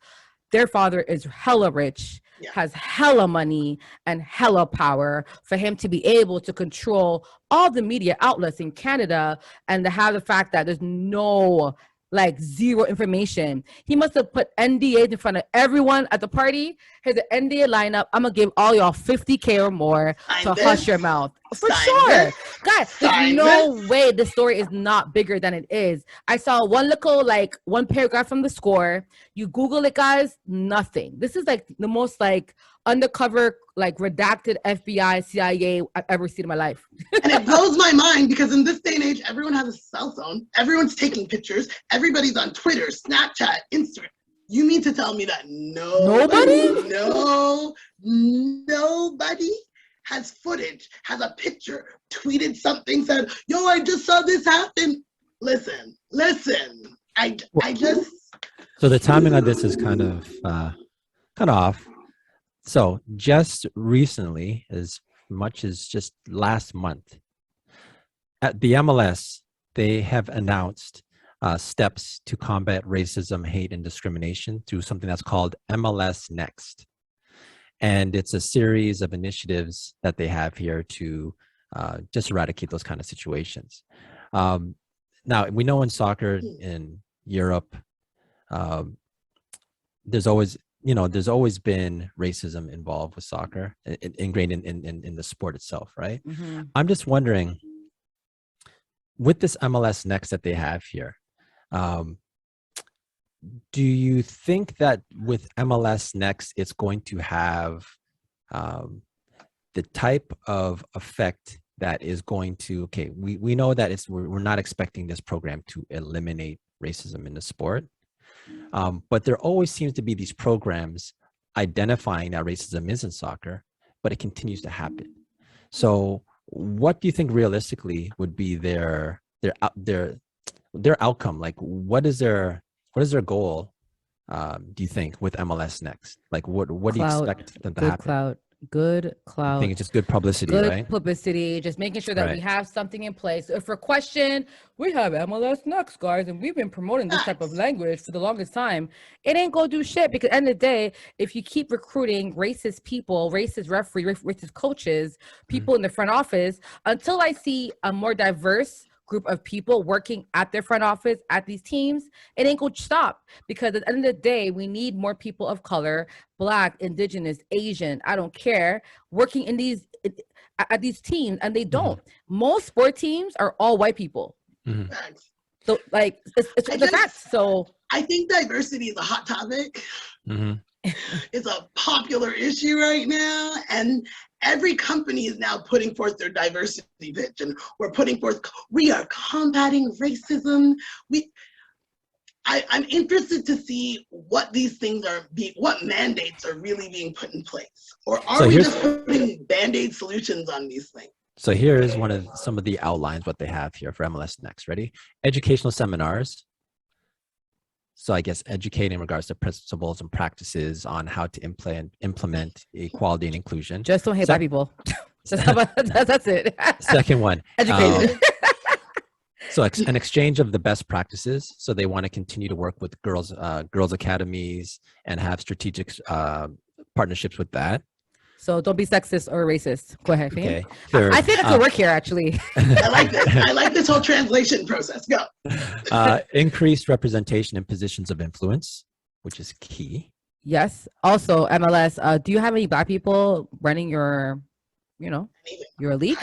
their father is hella rich, has hella money and hella power for him to be able to control all the media outlets in Canada and to have the fact that there's zero information. He must have put NDAs in front of everyone at the party. Here's an NDA lineup. I'm gonna give all y'all $50K or more to hush your mouth. For sure. Guys, there's no way this story is not bigger than it is. I saw one paragraph from the score. You Google it, guys, nothing. This is the most undercover, redacted FBI, CIA I've ever seen in my life. And it blows my mind because in this day and age, everyone has a cell phone. Everyone's taking pictures. Everybody's on Twitter, Snapchat, Instagram. You mean to tell me that nobody has footage, has a picture, tweeted something, said, "Yo, I just saw this happen." Listen. I just. So the timing on this is kind of off. So just recently, as much as just last month, at the MLS, they have announced steps to combat racism, hate, and discrimination through something that's called MLS Next. And it's a series of initiatives that they have here to just eradicate those kind of situations. Now, we know in soccer in Europe, there's always been racism involved with soccer, ingrained in the sport itself, right? I'm just wondering, with this MLS Next that they have here, do you think that with MLS Next, it's going to have the type of effect that is going to, we know that we're not expecting this program to eliminate racism in the sport, but there always seems to be these programs identifying that racism is in soccer, but it continues to happen. So what do you think realistically would be their outcome? What is their goal, do you think, with MLS Next? What do you expect them to happen? Clout. Good I clout. think it's just good publicity, Good right? publicity, just making sure that we Right. have something in place. If we're questioned, we have MLS Next, guys, and we've been promoting this type of language for the longest time. It ain't gonna do shit because at the end of the day, if you keep recruiting racist people, racist referees, racist coaches, people in the front office, until I see a more diverse group of people working at their front office at these teams, it ain't gonna stop. Because at the end of the day, we need more people of color, Black, Indigenous, Asian, I don't care, working in these at these teams, and they don't. Most sport teams are all white people. Facts. So like it's the fact. So I think diversity is a hot topic. Mm-hmm. It's a popular issue right now, and every company is now putting forth their diversity pitch, and we are combating racism. I'm interested to see what these things what mandates are really being put in place, or are we just putting band-aid solutions on these things? So here is some of the outlines what they have here for MLS Next. Ready? Educational seminars. So I guess educating in regards to principles and practices on how to implement equality and inclusion. Just don't hate Black people. That's it. Second one. Educated. So an exchange of the best practices. So they want to continue to work with girls academies and have strategic partnerships with that. So don't be sexist or racist. Go ahead, Faheem. Okay. Third, I think I could work here, actually. I like this. I like this whole translation process. Go. Increased representation in positions of influence, which is key. Yes. Also, MLS, do you have any Black people running your league?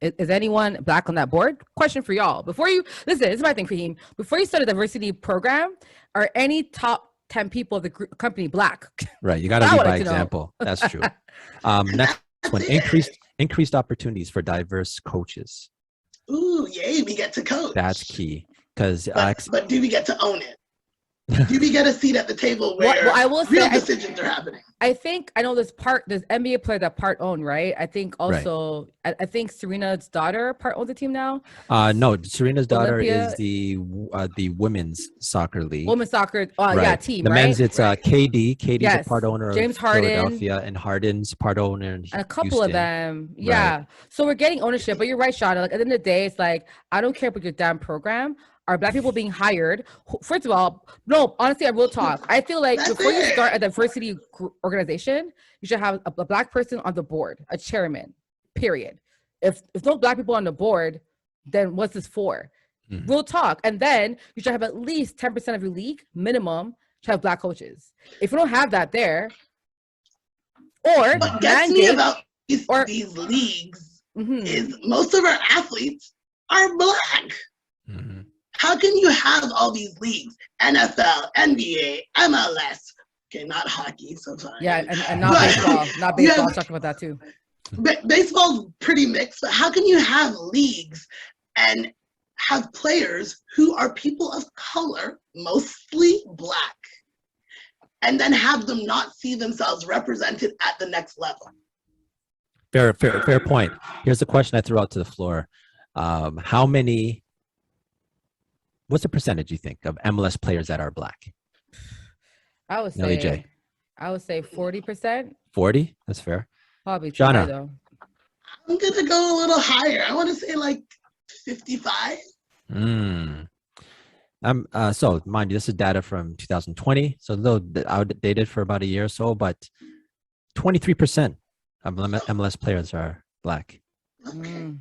Is anyone Black on that board? Question for y'all. Before you, listen, this is my thing, Faheem. Before you start a diversity program, are any top 10 people of the company Black? Right. You got to lead by example. That's true. Next one, increased opportunities for diverse coaches. Ooh, yay, we get to coach. That's key. But do we get to own it? Do we get a seat at the table where I will say, real decisions are happening? I know there's NBA player that part own, right? I think also, right. I think Serena's daughter part owns the team now. No, Serena's daughter is the women's soccer league. Women's soccer, right. Team, the right? men's, it's KD. KD's yes. a part owner James of Harden. Philadelphia, and Harden's part owner in and a couple Houston. of them. Yeah. Right. So we're getting ownership, but you're right, Shauna. Like at the end of the day, it's like, I don't care about your damn program. Are Black people being hired? First of all, no, honestly, I will talk. I feel like before you start a diversity organization, you should have a Black person on the board, a chairman, period. If no Black people on the board, then what's this for? Mm-hmm. Real talk. And then you should have at least 10% of your league, minimum, should have Black coaches. If you don't have that there, or what gets me about these leagues is most of our athletes are Black. Mm-hmm. How can you have all these leagues? NFL, NBA, MLS. Okay, not hockey, so sorry. Yeah, and not baseball. Not baseball. I'll talk about that too. Baseball's pretty mixed, but how can you have leagues and have players who are people of color, mostly Black, and then have them not see themselves represented at the next level? Fair point. Here's the question I threw out to the floor. What's the percentage you think of MLS players that are Black? I would say Nelly J. I would say 40%. 40? That's fair. Probably Shauna. though. I'm gonna go a little higher. I want to say like 55. So mind you, this is data from 2020, so a little outdated for about a year or so, but 23% of MLS players are Black. Okay.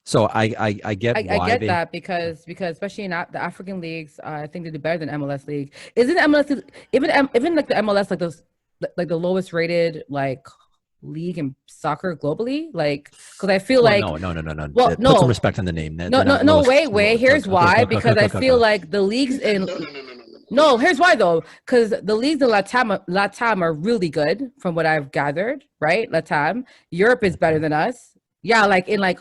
So I get why I get that because especially in the African leagues, I think they do better than MLS league. Isn't MLS even like the MLS like the lowest rated like league in soccer globally? Like because I feel like no. Well, Put some respect on the name. No. Wait. Here's why. Because I feel like the leagues in No, here's why though. Because the leagues in Latam are really good from what I've gathered. Right, Latam. Europe is better than us. Yeah, like in like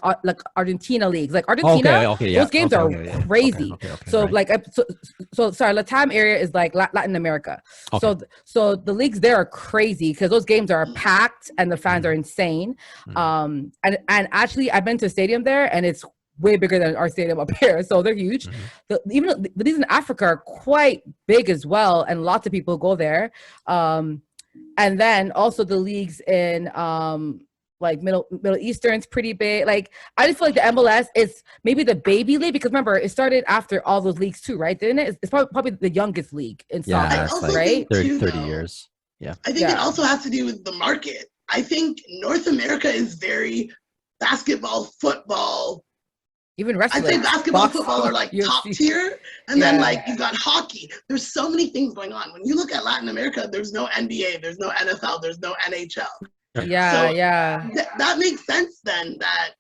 Argentina leagues, like Argentina, those games are crazy. So right. Like, so sorry, Latam area is like Latin America. Okay. So the leagues there are crazy because those games are packed and the fans are insane. And actually, I've been to a stadium there and it's way bigger than our stadium up here, so they're huge. Even the leagues in Africa are quite big as well, and lots of people go there. And then also the leagues in like Middle Eastern's pretty big. Like I just feel like the MLS is maybe the baby league because remember it started after all those leagues too, right? Didn't it? It's probably the youngest league in soccer, Yeah, it's like right? 30 years. Yeah. I think it also has to do with the market. I think North America is very basketball, football. Even wrestling. I'd say basketball, football are like top tier. And then like you got hockey. There's so many things going on. When you look at Latin America, there's no NBA, there's no NFL, there's no NHL. Yeah, so that makes sense then that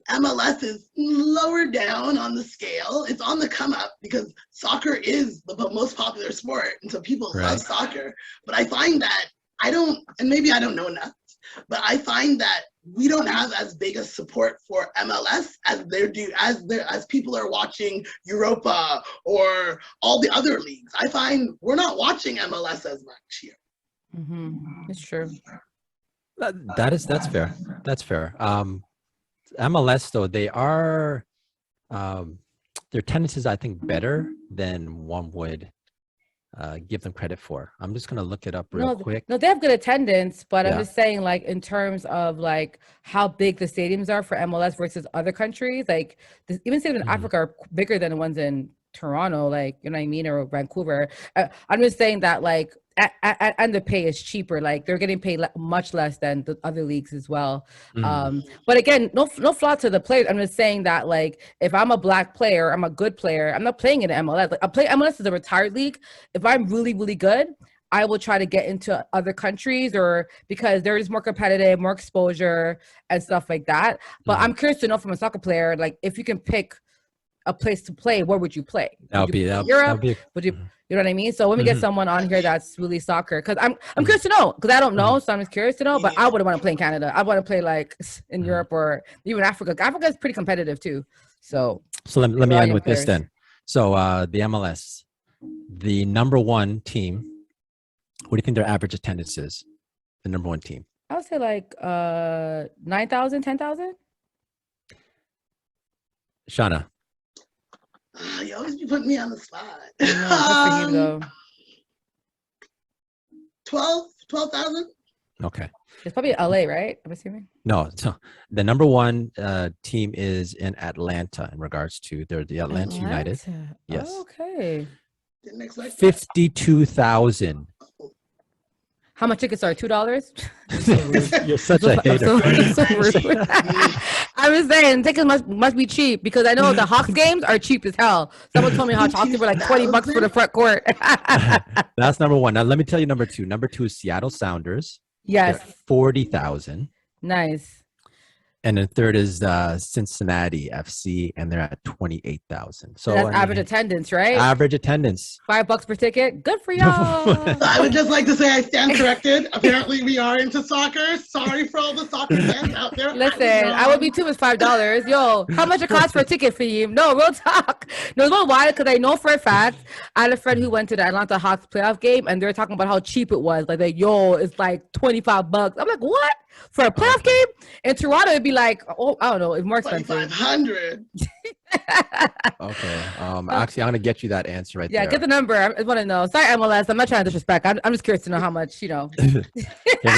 MLS is lower down on the scale. It's on the come up because soccer is the most popular sport. And so people love soccer. But I find that and maybe I don't know enough, but I find that we don't have as big a support for MLS as people are watching Europa or all the other leagues. I find we're not watching MLS as much here. It's true. That's fair. That's fair. MLS though, they are their attendance is I think better than one would give them credit for. I'm just gonna look it up real quick. No, they have good attendance, but I'm just saying like in terms of like how big the stadiums are for MLS versus other countries, like even stadiums in Africa are bigger than the ones in Toronto, like you know what I mean, or Vancouver. I'm just saying that like and the pay is cheaper. Like they're getting paid much less than the other leagues as well. But again, no flaw to the players. I'm just saying that like if I'm a black player, I'm a good player. I'm not playing in MLS. Like I play MLS is a retired league. If I'm really really good, I will try to get into other countries or because there is more competitive, more exposure and stuff like that. But I'm curious to know from a soccer player, like if you can pick a place to play, where would you play? That would be Europe. Would you? You know what I mean? So when we get someone on here that's really soccer, because I'm curious to know, because I don't know, so I'm just curious to know. But I wouldn't want to play in Canada. I want to play like in Europe or even Africa. Africa is pretty competitive too. So let me end with this then. So the MLS, the number one team. What do you think their average attendance is? The number one team. I would say like 9,000, 10,000. Shauna. You always be putting me on the spot. No, good for you, 12,000. Okay. It's probably LA, right? I'm assuming. No, so the number one team is in Atlanta in regards to the Atlanta United. Yes. Oh, okay. 52,000. How much tickets are $2? You're such a hater. So rude. I was saying tickets must be cheap because I know the Hawks games are cheap as hell. Someone told me how Hawks were like $20 for the front court. That's number one. Now let me tell you number two. Number two is Seattle Sounders. Yes. 40,000. Nice. And then third is Cincinnati FC, and they're at 28,000. So that's average attendance, right? Average attendance. $5 per ticket. Good for y'all. I would just like to say I stand corrected. Apparently, we are into soccer. Sorry for all the soccer fans out there. Listen, I would be too with $5. Yo, how much it costs for a ticket for you? No, real talk. No, it's not why, because I know for a fact I had a friend who went to the Atlanta Hawks playoff game, and they were talking about how cheap it was. Like yo, it's like $25. I'm like, what? For a playoff game in Toronto, it'd be like, oh, I don't know, it's more expensive. 500. Okay. Actually, I'm gonna get you that answer right there. Yeah, get the number. I want to know. Sorry, MLS. I'm not trying to disrespect. I'm just curious to know how much. Here we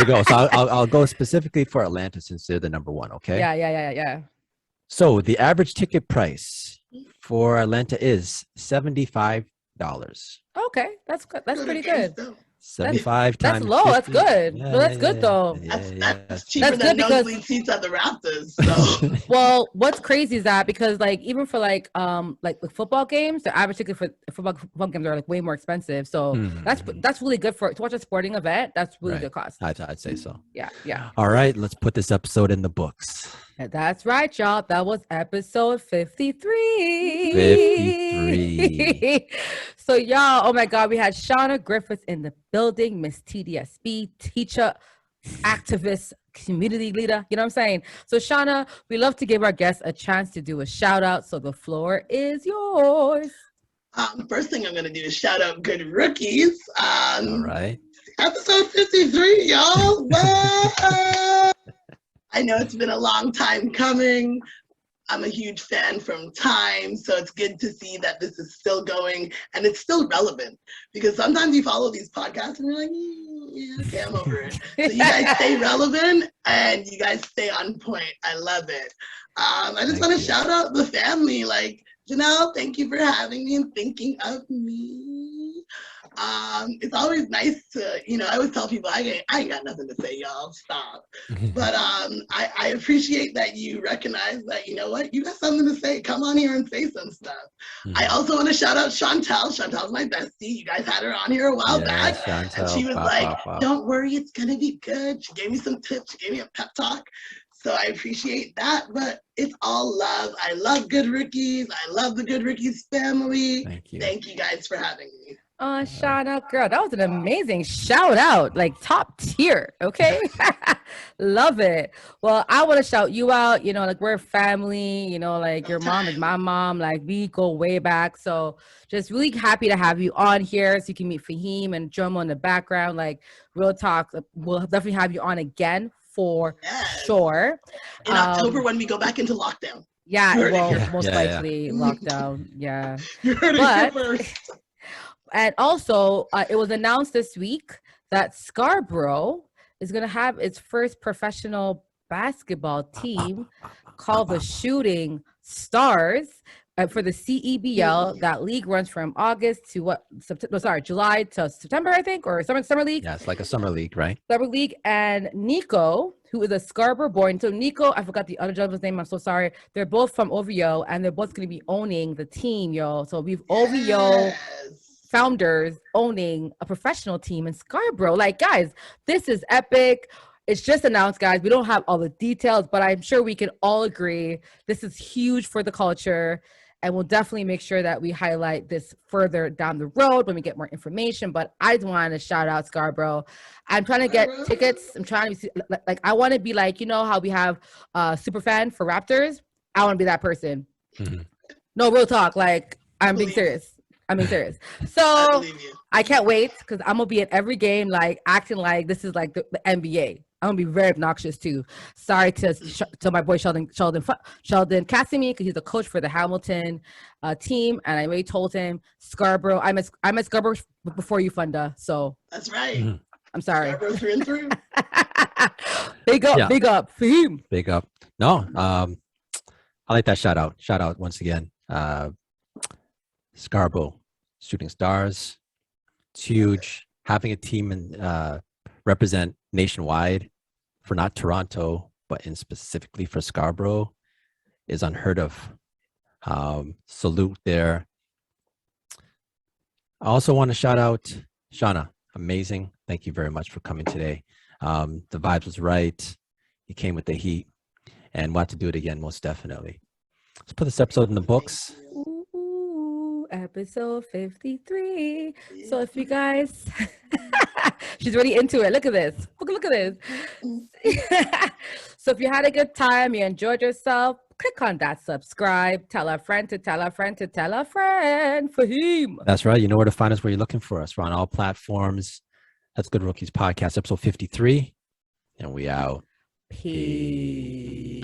go. So I'll go specifically for Atlanta since they're the number one. Okay. Yeah. So the average ticket price for Atlanta is $75. Okay, that's good. That's pretty good. 75 times. That's low. 50. That's good. Yeah, no, that's good though. That's cheaper than nosebleed seats at the Raptors. So. Well, what's crazy is that because like even for like the football games, the average ticket for football games are like way more expensive. So that's really good to watch a sporting event. That's really good cost. I'd say so. Yeah. All right, let's put this episode in the books. That's right, y'all. That was episode 53. 53. So, y'all, oh my God, we had Shauna Griffiths in the building, Miss TDSB Teacher, activist, community leader. You know what I'm saying? So, Shauna, we love to give our guests a chance to do a shout out. So, the floor is yours. The first thing I'm going to do is shout out good rookies. All right. Episode 53, y'all. I know it's been a long time coming. I'm a huge fan from Time, so it's good to see that this is still going and it's still relevant, because sometimes you follow these podcasts and you're like, yeah, okay, I'm over it. So you guys stay relevant and you guys stay on point. I love it. I just want to shout out the family, like Janelle, thank you for having me and thinking of me. It's always nice to, I always tell people I ain't got nothing to say, y'all. Stop. But I appreciate that you recognize that, you know what, you got something to say. Come on here and say some stuff. I also want to shout out Chantel. Chantel's my bestie. You guys had her on here a while back. Chantel, and she was don't worry, it's going to be good. She gave me some tips. She gave me a pep talk. So I appreciate that, but it's all love. I love Good Rookies. I love the Good Rookies family. Thank you. Thank you guys for having me. Oh, Shauna, girl, that was an amazing shout out, like top tier. Okay. Love it. Well, I want to shout you out, like we're family, like your mom is my mom, like we go way back. So just really happy to have you on here so you can meet Faheem and Jomo in the background. Like real talk, we'll definitely have you on again for sure. In October when we go back into lockdown. Yeah, well, most likely lockdown. Yeah. You heard it here first. And also, it was announced this week that Scarborough is going to have its first professional basketball team called the Shooting Stars for the CEBL. That league runs from August to July to September, I think, or summer league. Yeah, it's like a summer league, right? Summer league. And Nico, who is a Scarborough born. So Nico, I forgot the other gentleman's name. I'm so sorry. They're both from OVO, and they're both going to be owning the team, yo. So we've OVO founders owning a professional team in Scarborough. Like, guys, this is epic. It's just announced, guys. We don't have all the details, but I'm sure we can all agree this is huge for the culture, and we'll definitely make sure that we highlight this further down the road when we get more information. But I just want to shout out Scarborough. I'm trying to get tickets. I'm trying to see, like, I want to be like, how we have super fan for Raptors. I want to be that person. No, real talk. Like, I'm being serious. Serious. So I can't wait because I'm gonna be at every game, like acting like this is like the NBA. I'm gonna be very obnoxious too. Sorry to my boy Sheldon Casimir, because he's the coach for the Hamilton team, and I already told him Scarborough. I'm at Scarborough before you, Funda. So that's right. I'm sorry. Scarborough through and through. Big up for him. Big up. No, I like that shout out. Shout out once again. Scarborough Shooting Stars. It's huge. Having a team and represent nationwide for not Toronto, but in specifically for Scarborough is unheard of. Salute there. I also want to shout out Shauna. Amazing. Thank you very much for coming today. The vibes was right. You came with the heat, and we'll have to do it again, most definitely. Let's put this episode in the books. Episode 53. So if you guys, she's really into it. Look at this. Look at this. So if you had a good time, you enjoyed yourself, click on that subscribe. Tell a friend to tell a friend to tell a friend. Faheem. That's right. You know where to find us, where you're looking for us. We're on all platforms. That's Good Rookies Podcast, episode 53. And we out. Peace.